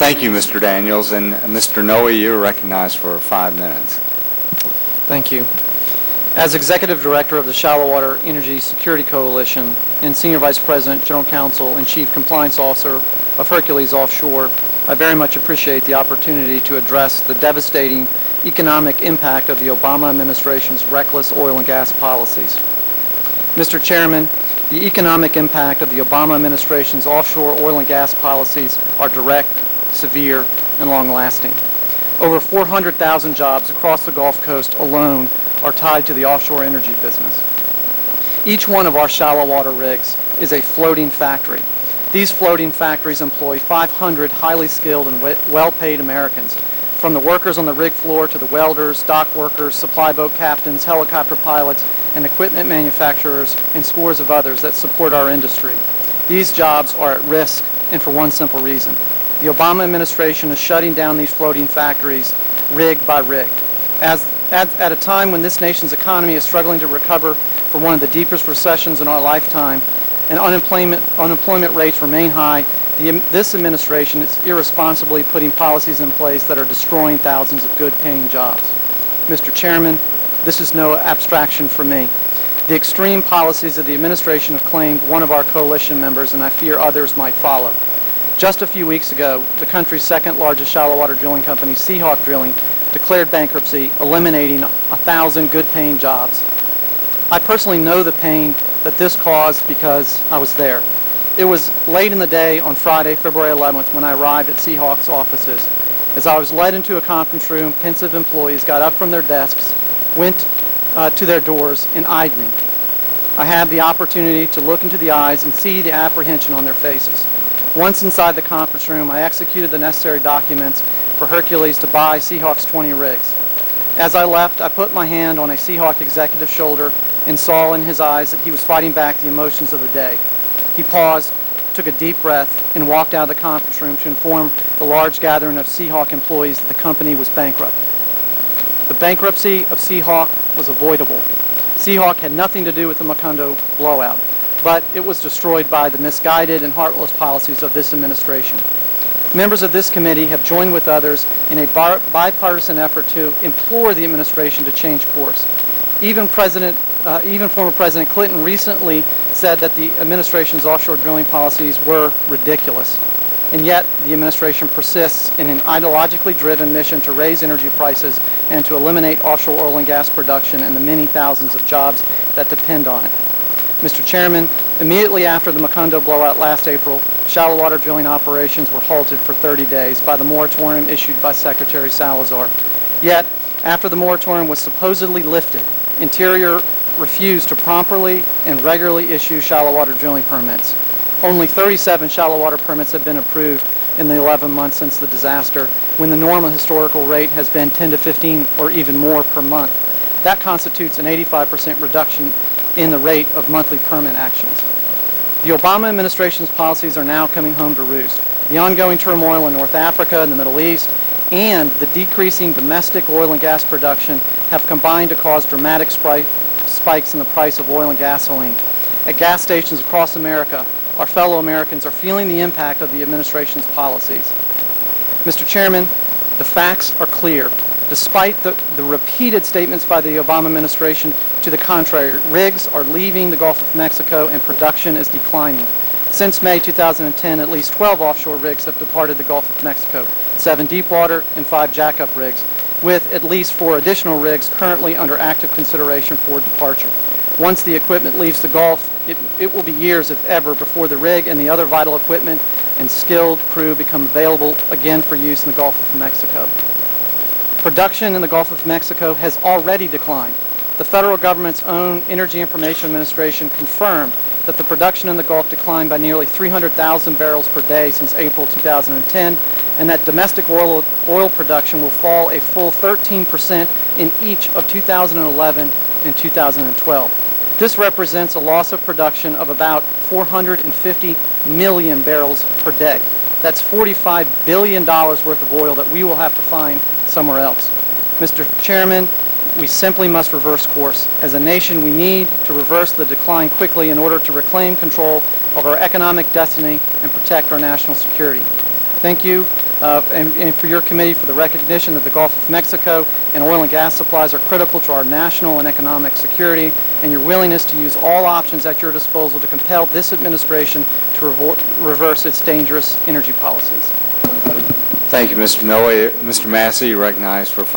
Thank you, Mr. Daniels. And Mr. Noe, you're recognized for 5 minutes. Thank you. As Executive Director of the Shallow Water Energy Security Coalition and Senior Vice President, General Counsel, and Chief Compliance Officer of Hercules Offshore, I very much appreciate the opportunity to address the devastating economic impact of the Obama administration's reckless oil and gas policies. Mr. Chairman, the economic impact of the Obama administration's offshore oil and gas policies are direct, severe, and long-lasting. Over 400,000 jobs across the Gulf Coast alone are tied to the offshore energy business. Each one of our shallow water rigs is a floating factory. These floating factories employ 500 highly skilled and well-paid Americans, from the workers on the rig floor to the welders, dock workers, supply boat captains, helicopter pilots, and equipment manufacturers, and scores of others that support our industry. These jobs are at risk, and for one simple reason. The Obama administration is shutting down these floating factories rig by rig. At a time when this nation's economy is struggling to recover from one of the deepest recessions in our lifetime and unemployment rates remain high, this administration is irresponsibly putting policies in place that are destroying thousands of good-paying jobs. Mr. Chairman, this is no abstraction for me. The extreme policies of the administration have claimed one of our coalition members, and I fear others might follow. Just a few weeks ago, the country's second largest shallow water drilling company, Seahawk Drilling, declared bankruptcy, eliminating 1,000 good-paying jobs. I personally know the pain that this caused because I was there. It was late in the day on Friday, February 11th, when I arrived at Seahawk's offices. As I was led into a conference room, pensive employees got up from their desks, went to their doors, and eyed me. I had the opportunity to look into the eyes and see the apprehension on their faces. Once inside the conference room, I executed the necessary documents for Hercules to buy Seahawk's 20 rigs. As I left, I put my hand on a Seahawk executive's shoulder and saw in his eyes that he was fighting back the emotions of the day. He paused, took a deep breath, and walked out of the conference room to inform the large gathering of Seahawk employees that the company was bankrupt. The bankruptcy of Seahawk was avoidable. Seahawk had nothing to do with the Macondo blowout, but it was destroyed by the misguided and heartless policies of this administration. Members of this committee have joined with others in a bipartisan effort to implore the administration to change course. Even former President Clinton recently said that the administration's offshore drilling policies were ridiculous. And yet, the administration persists in an ideologically driven mission to raise energy prices and to eliminate offshore oil and gas production and the many thousands of jobs that depend on it. Mr. Chairman, immediately after the Macondo blowout last April, shallow water drilling operations were halted for 30 days by the moratorium issued by Secretary Salazar. Yet, after the moratorium was supposedly lifted, Interior refused to properly and regularly issue shallow water drilling permits. Only 37 shallow water permits have been approved in the 11 months since the disaster, when the normal historical rate has been 10 to 15 or even more per month. That constitutes an 85% reduction in the rate of monthly permit actions. The Obama administration's policies are now coming home to roost. The ongoing turmoil in North Africa and the Middle East and the decreasing domestic oil and gas production have combined to cause dramatic spikes in the price of oil and gasoline. At gas stations across America, our fellow Americans are feeling the impact of the administration's policies. Mr. Chairman, the facts are clear. Despite the repeated statements by the Obama administration to the contrary, rigs are leaving the Gulf of Mexico and production is declining. Since May 2010, at least 12 offshore rigs have departed the Gulf of Mexico, 7 deepwater and 5 jackup rigs, with at least 4 additional rigs currently under active consideration for departure. Once the equipment leaves the Gulf, it will be years, if ever, before the rig and the other vital equipment and skilled crew become available again for use in the Gulf of Mexico. Production in the Gulf of Mexico has already declined. The federal government's own Energy Information Administration confirmed that the production in the Gulf declined by nearly 300,000 barrels per day since April 2010, and that domestic oil production will fall a full 13% in each of 2011 and 2012. This represents a loss of production of about 450 million barrels per day. That's $45 billion worth of oil that we will have to find somewhere else. Mr. Chairman, we simply must reverse course. As a nation, we need to reverse the decline quickly in order to reclaim control of our economic destiny and protect our national security. Thank you. and for your committee for the recognition that the Gulf of Mexico and oil and gas supplies are critical to our national and economic security, and your willingness to use all options at your disposal to compel this administration to reverse its dangerous energy policies. Thank you, Mr. Noe. Mr. Massey, you recognized for 5